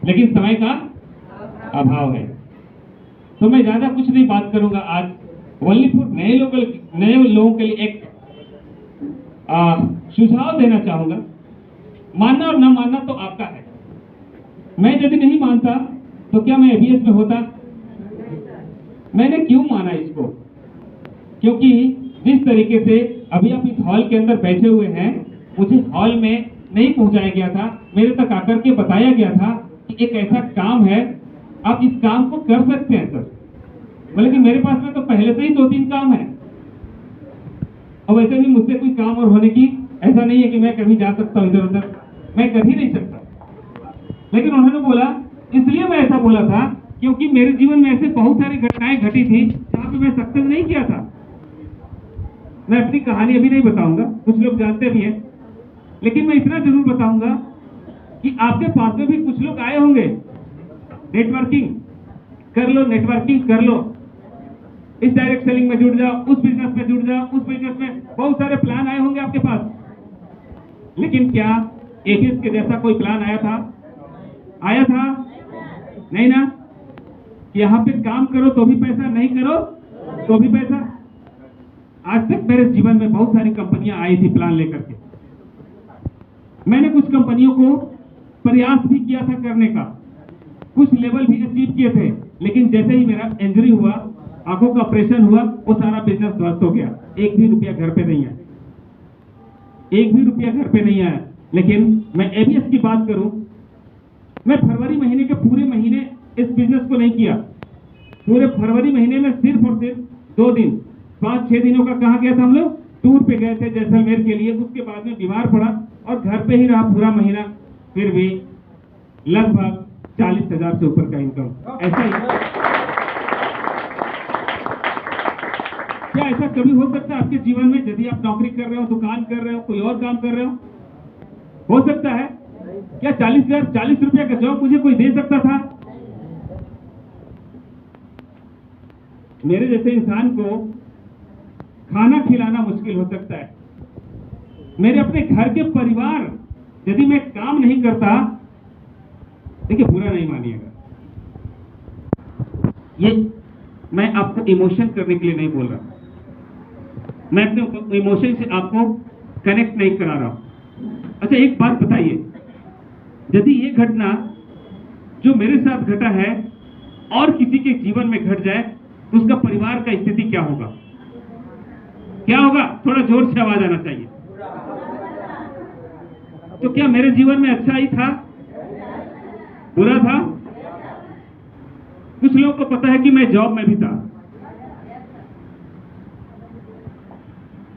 लेकिन समय का अभाव है। तो मैं ज्यादा कुछ नहीं बात करूंगा आज, ओनली फॉर नए लोगों के लिए एक सुझाव देना चाहूंगा। मानना और न मानना तो आपका है। मैं यदि नहीं मानता तो क्या मैं एबीएस में होता? मैंने क्यों माना इसको? क्योंकि जिस तरीके से अभी आप इस हॉल के अंदर बैठे हुए हैं, मुझे हॉल में नहीं पहुंचाया गया था, मेरे तक आकर के बताया गया था कि एक ऐसा काम है, आप इस काम को कर सकते हैं सर। मतलब कि मेरे पास में तो पहले से ही 2-3 काम है, और वैसे भी मुझसे कोई काम और होने की ऐसा नहीं है कि मैं कभी जा सकता हूँ इधर उधर, मैं कर ही नहीं सकता। लेकिन उन्होंने बोला, इसलिए मैं ऐसा बोला था क्योंकि मेरे जीवन में ऐसे बहुत सारी घटनाएं घटी थी जहां पे मैं सक्सेस नहीं किया था। मैं अपनी कहानी अभी नहीं बताऊंगा, कुछ लोग जानते भी हैं, लेकिन मैं इतना जरूर बताऊंगा कि आपके पास में भी कुछ लोग आए होंगे, नेटवर्किंग कर लो, नेटवर्किंग कर लो, इस डायरेक्ट सेलिंग में जुड़ जाओ, उस बिजनेस में जुड़ जाओ, उस बिजनेस में बहुत सारे प्लान आए होंगे आपके पास। लेकिन क्या एबीएस के जैसा कोई प्लान आया था? आया था? नहीं ना? यहाँ पे काम करो तो भी पैसा, नहीं करो तो भी पैसा। आज तक मेरे जीवन में बहुत सारी कंपनियां आई थी प्लान लेकर के। मैंने कुछ कंपनियों को प्रयास भी किया था करने का, कुछ लेवल भी अचीव किए थे, लेकिन जैसे ही मेरा इंजरी हुआ, आंखों का ऑपरेशन हुआ, वो सारा बिजनेस ध्वस्त हो गया। एक भी रुपया घर पे नहीं आया, एक भी रुपया घर पे नहीं आया। लेकिन मैं एबीएस की बात करूं, मैं फरवरी महीने के पूरे महीने इस बिजनेस को नहीं किया। पूरे फरवरी महीने में सिर्फ और सिर्फ 2 दिन, 5-6 दिनों का कहा गया था, हम लोग टूर पे गए थे जैसलमेर के लिए। उसके बाद में बीमार पड़ा और घर पे ही रहा पूरा महीना। फिर भी लगभग 40,000 से ऊपर का इनकम। ऐसा ही क्या ऐसा कभी हो सकता है आपके जीवन में? यदि आप नौकरी कर रहे हो, दुकान कर रहे हो, कोई और काम कर रहे हो सकता है क्या 40 रुपया का जॉब मुझे कोई दे सकता था? मेरे जैसे इंसान को खाना खिलाना मुश्किल हो सकता है। मेरे अपने घर के परिवार, यदि मैं काम नहीं करता, देखिए बुरा नहीं मानिएगा, ये मैं आपको इमोशन करने के लिए नहीं बोल रहा, मैं अपने इमोशन से आपको कनेक्ट नहीं करा रहा हूं। अच्छा एक बात बताइए, यदि ये घटना जो मेरे साथ घटा है और किसी के जीवन में घट जाए तो उसका परिवार का स्थिति क्या होगा? क्या होगा? थोड़ा जोर से आवाज आना चाहिए। तो क्या मेरे जीवन में अच्छा ही था, बुरा था? कुछ लोगों को पता है कि मैं जॉब में भी था,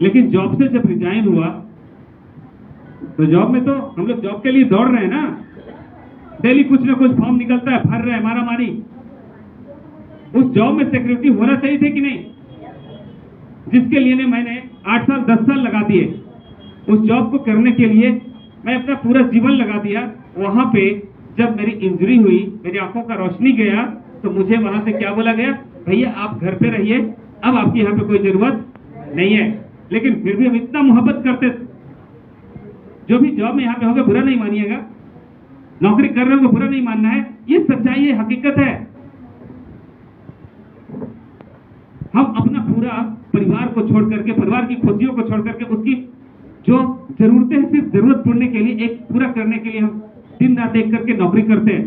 लेकिन जॉब से जब रिजाइन हुआ तो जॉब में तो हम लोग जॉब के लिए दौड़ रहे हैं ना, डेली कुछ ना कुछ फॉर्म निकलता है, भर रहे हैं, मारा मारी। उस जॉब में सिक्योरिटी होना चाहिए थे कि नहीं? जिसके लिए मैंने 8 साल 10 साल लगा दिए, उस जॉब को करने के लिए मैं अपना पूरा जीवन लगा दिया। वहां पे जब मेरी इंजरी हुई, मेरी आंखों का रोशनी गया, तो मुझे वहां से क्या बोला गया? भैया आप घर पे रहिए, अब आपकी यहाँ पे कोई जरूरत नहीं है। लेकिन फिर भी हम इतना मोहब्बत करते। जो भी जॉब में यहाँ पे होगा बुरा नहीं मानिएगा, नौकरी कर रहे हो बुरा नहीं मानना है, ये सच्चाई है, हकीकत है। हम अपना पूरा परिवार को छोड़ करके, परिवार की खुशियों को छोड़ करके, उसकी जो जरूरतें हैं सिर्फ जरूरत पड़ने के लिए, एक पूरा करने के लिए हम दिन रात एक करके नौकरी करते हैं।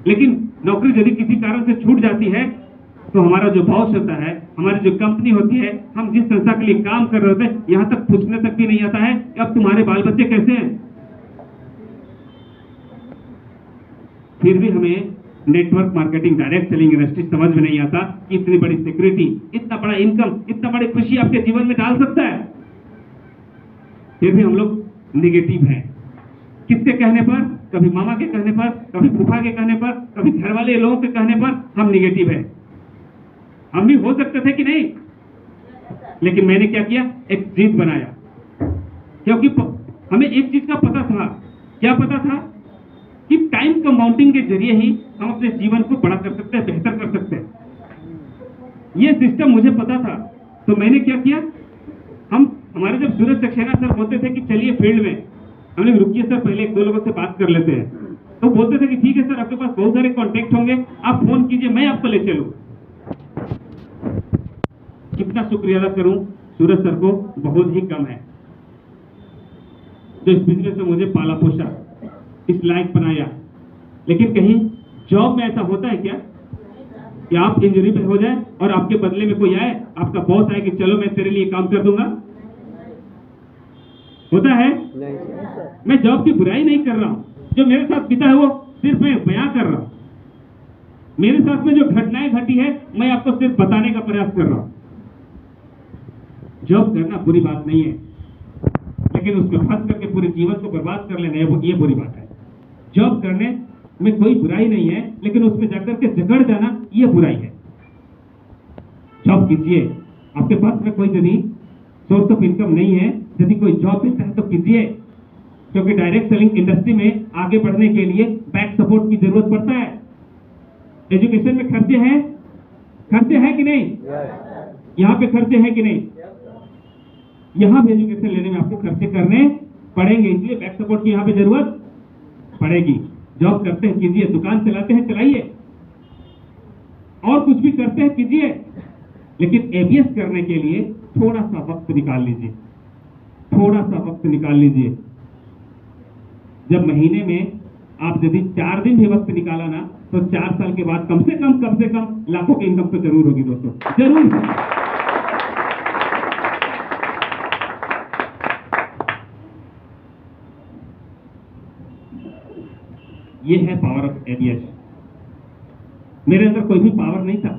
लेकिन नौकरी यदि किसी कारण से छूट जाती है तो हमारा जो बॉस होता है, हमारी जो कंपनी होती है, हम जिस संस्था के लिए काम कर रहे होते हैं, यहाँ तक पूछने तक भी नहीं आता है कि अब तुम्हारे बाल बच्चे कैसे हैं। फिर भी हमें network marketing, direct selling industry समझ में नहीं आता कि इतनी बड़ी सिक्योरिटी, इतना बड़ा इनकम, इतना बड़ी खुशी आपके जीवन में डाल सकता है। फिर भी हम लोग निगेटिव हैं। किसके कहने पर? कभी मामा के कहने पर, कभी फूफा के कहने पर, कभी घर वाले लोगों के कहने पर हम निगेटिव हैं। हम भी हो सकते थे कि नहीं, लेकिन मैंने क्या किया? एक जीत बनाया, क्योंकि हमें एक चीज का पता था। क्या पता था? कि टाइम कंपाउंडिंग के जरिए ही हम अपने जीवन को बड़ा कर सकते हैं, बेहतर कर सकते हैं। ये सिस्टम मुझे पता था, तो मैंने क्या किया? हमारे जब सूरज सक्सेना सर बोलते थे कि चलिए फील्ड में, हमने रुकिए सर पहले 1-2 लोगों से बात कर लेते हैं। तो बोलते थे कि ठीक है सर, आपके पास बहुत सारे कॉन्टेक्ट होंगे, आप फोन कीजिए, मैं आपको ले चलूं। कितना शुक्रिया अदा करूं सूरज सर को, बहुत ही कम है, जो इस बिजनेस में मुझे पाला पोसा, इस लायक बनाया। लेकिन कहीं जॉब में ऐसा होता है क्या कि आप इंजरी पे हो जाए और आपके बदले में कोई आए, आपका बॉस आए कि चलो मैं तेरे लिए काम कर दूंगा? होता है? मैं जॉब की बुराई नहीं कर रहा हूं, जो मेरे साथ बीता है वो सिर्फ मैं बयां कर रहा हूं। मेरे साथ में जो घटनाएं घटी है मैं आपको सिर्फ बताने का प्रयास कर रहा हूं। जॉब करना बुरी बात नहीं है, लेकिन उसमें फंस करके पूरे जीवन को बर्बाद कर लेना ये बुरी बात है। जॉब करने में कोई बुराई नहीं है, लेकिन उसमें जाकर के जकड़ जाना ये बुराई है। जॉब कीजिए, आपके पास में कोई यदि सोर्स ऑफ इनकम नहीं है, यदि कोई जॉब मिलता है तो कीजिए, क्योंकि डायरेक्ट सेलिंग इंडस्ट्री में आगे बढ़ने के लिए बैक सपोर्ट की जरूरत पड़ता है। एजुकेशन में खर्चे हैं कि नहीं? यहाँ पे खर्चे हैं कि नहीं? यहाँ भी एजुकेशन लेने में आपको खर्चे करने पड़ेंगे, इसलिए बैक सपोर्ट की यहाँ पे जरूरत पड़ेगी। जॉब करते हैं कीजिए, दुकान चलाते हैं चलाइए, और कुछ भी करते हैं कीजिए, लेकिन एबीएस करने के लिए थोड़ा सा वक्त निकाल लीजिए, थोड़ा सा वक्त निकाल लीजिए। जब महीने में आप यदि 4 दिन भी वक्त निकाला ना, तो 4 साल के बाद कम से कम लाखों की इनकम तो जरूर होगी दोस्तों, जरूर। ये है पावर ऑफ एबीएस। मेरे अंदर कोई भी पावर नहीं था,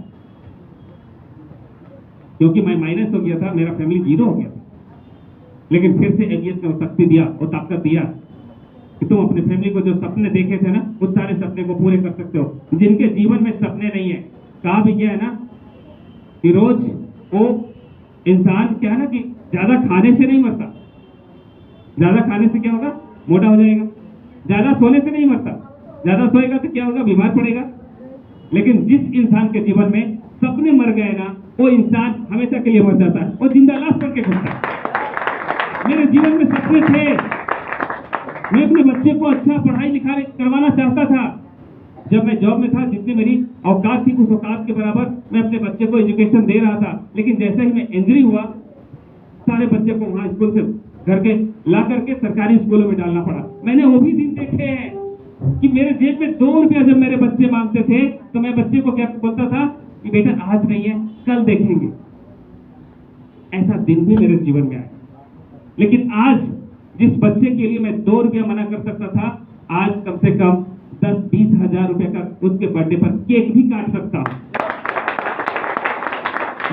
क्योंकि मैं माइनस हो गया था, मेरा फैमिली जीरो हो गया था। लेकिन फिर से एबीएस ने वो शक्ति दिया, वो ताकत दिया कि तुम अपने फैमिली को जो सपने देखे थे ना, उस सारे सपने को पूरे कर सकते हो। जिनके जीवन में सपने नहीं है, कहा भी गया है ना कि रोज वो इंसान क्या है ना कि ज्यादा खाने से नहीं मरता, ज्यादा खाने से क्या होगा? मोटा हो जाएगा। ज्यादा सोने से नहीं मरता, ज्यादा सोएगा तो क्या होगा? बीमार पड़ेगा। लेकिन जिस इंसान के जीवन में सपने मर गए ना, वो इंसान हमेशा के लिए मर जाता है, वो जिंदा लाश बन के घूमता है। मेरे जीवन में सपने थे, मैं अपने बच्चे को अच्छा पढ़ाई लिखाई करवाना चाहता था। जब मैं जॉब में था, जितनी मेरी औकात थी उस औकात के बराबर मैं अपने बच्चे को एजुकेशन दे रहा था। लेकिन जैसे ही मैं इंजरी हुआ, सारे बच्चे को वहां स्कूल से घर के ला करके सरकारी स्कूलों में डालना पड़ा। मैंने वो भी दिन देखे हैं कि मेरे जेब में 2 रुपया जब मेरे बच्चे मांगते थे तो मैं बच्चे को क्या बोलता था कि बेटा आज नहीं है, कल देखेंगे। ऐसा दिन भी मेरे जीवन में आया। लेकिन आज जिस बच्चे के लिए मैं 2 रुपया मना कर सकता था, आज कम से कम 10-20 हजार रुपए का उसके बर्थडे पर केक भी काट सकता हूं।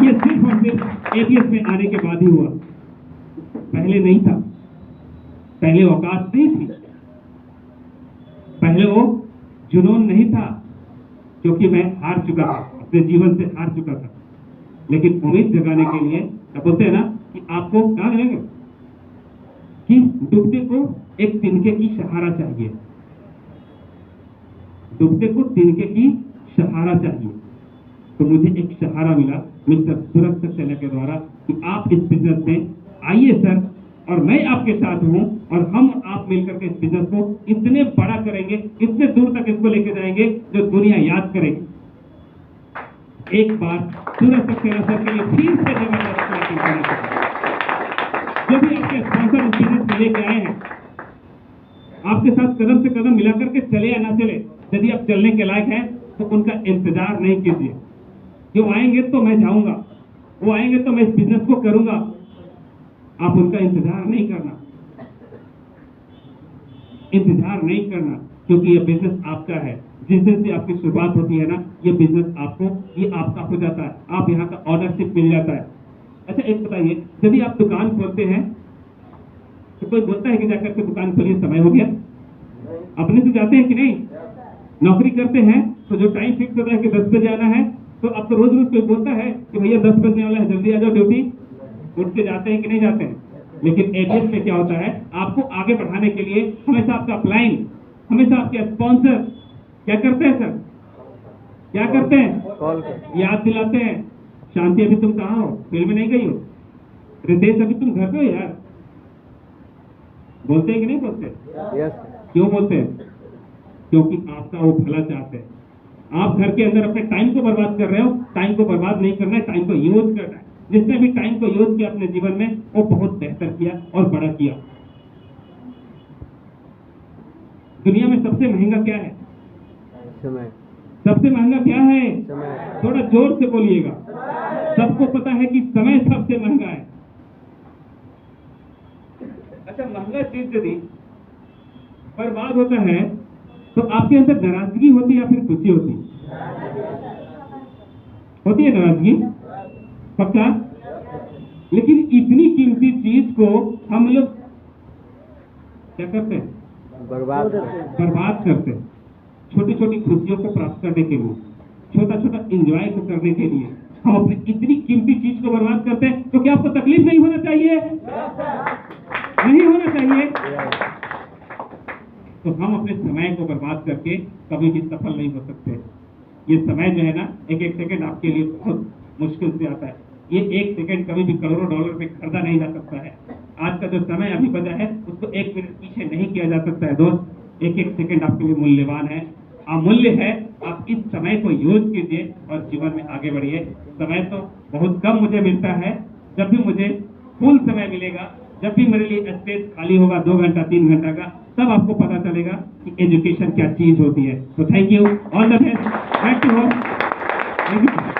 ये सिर्फ और सिर्फ एबीएस में आने के बाद ही हुआ, पहले नहीं था। पहले औकात नहीं थी, पहले वो जुनून नहीं था, क्योंकि मैं हार चुका था, अपने जीवन से हार चुका था। लेकिन उम्मीद जगाने के लिए क्या बोलते हैं ना कि आपको क्या करेंगे कि डूबते को एक तिनके की सहारा चाहिए, डूबते को तिनके की सहारा चाहिए। तो मुझे एक सहारा मिला मिस्टर सूरज सक्सेना के द्वारा कि आप इस बिजनेस में आइए सर, और मैं आपके साथ हूं, और हम आप मिलकर के इस बिजनेस को इतने बड़ा करेंगे, इतने दूर तक इसको लेके जाएंगे जो दुनिया याद करेगी। एक बार सूरज सक्सेना सर के लिए फिर से जबरदस्त, जो भी आपके स्पॉन्सर इस बिजनेस में लेके आए हैं, आपके साथ कदम से कदम मिलाकर के चले या ना चले, यदि आप चलने के लायक हैं तो उनका इंतजार नहीं कीजिए। जो आएंगे तो मैं जाऊंगा, वो आएंगे तो मैं इस बिजनेस को करूंगा, आप उनका इंतजार नहीं करना, इंतजार नहीं करना, क्योंकि ये बिजनेस आपका है। जिस दिन से आपकी शुरुआत होती है ना, ये बिजनेस ये आपका हो जाता है, आप यहाँ का ऑनरशिप मिल जाता है। अच्छा एक बताइए, यदि आप दुकान खोलते हैं तो कोई बोलता है कि जाकर के दुकान खोलिए, समय हो गया? अपने से जाते हैं कि नहीं? नौकरी करते हैं तो जो टाइम फिक्स होता है कि 10 बजे आना है, तो अब तो रोज रोज कोई बोलता है कि भैया 10 बजने वाला है, जल्दी आ जाओ ड्यूटी। उठ के जाते हैं कि नहीं जाते हैं? लेकिन एबीएस में क्या होता है, आपको आगे बढ़ाने के लिए हमेशा आपका अपलाइन, हमेशा आपके स्पॉन्सर क्या करते हैं सर? क्या करते हैं? याद दिलाते हैं, शांति अभी तुम कहाँ हो? फील्ड में नहीं गई हो? रितेश अभी तुम घर पे हो यार? बोलते हैं कि नहीं बोलते? क्यों बोलते हैं? क्योंकि आपका वो भला चाहते हैं। आप घर के अंदर अपने टाइम को बर्बाद कर रहे हो, टाइम को बर्बाद नहीं करना है, टाइम को यूज करना है। जिसने भी टाइम को यूज किया अपने जीवन में, वो बहुत बेहतर किया और बड़ा किया। दुनिया में सबसे महंगा क्या है? समय। सबसे महंगा क्या है? समय। थोड़ा जोर से बोलिएगा। सबको पता है कि समय सबसे महंगा है। अच्छा, महंगा चीज यदि बर्बाद होता है तो आपके अंदर नाराजगी होती है या फिर खुशी होती है? होती है नाराजगी, पक्का। लेकिन इतनी कीमती चीज को हम लोग क्या करते हैं? बर्बाद करते हैं। छोटी छोटी खुशियों को प्राप्त करने के लिए, छोटा छोटा एंजॉय को करने के लिए हम अपनी इतनी कीमती चीज को बर्बाद करते हैं। तो क्या आपको तकलीफ नहीं होना चाहिए? नहीं होना चाहिए। तो हम अपने समय को बर्बाद करके कभी भी सफल नहीं हो सकते। ये समय जो है ना, एक एक सेकंड आपके लिए बहुत मुश्किल से आता है। ये एक सेकंड कभी भी करोड़ों डॉलर में खरीदा नहीं जा सकता है। आज का जो समय अभी बचा है उसको एक मिनट पीछे नहीं किया जा सकता है दोस्त। एक एक सेकंड आपके लिए मूल्यवान है, अमूल्य है। आप इस समय को यूज कीजिए और जीवन में आगे बढ़िए। समय तो बहुत कम मुझे मिलता है। जब भी मुझे फुल समय मिलेगा, जब भी मेरे लिए स्पेस खाली होगा 2 घंटा 3 घंटा का, तब आपको पता चलेगा कि एजुकेशन क्या चीज होती है। तो thank you, all the best, thank you.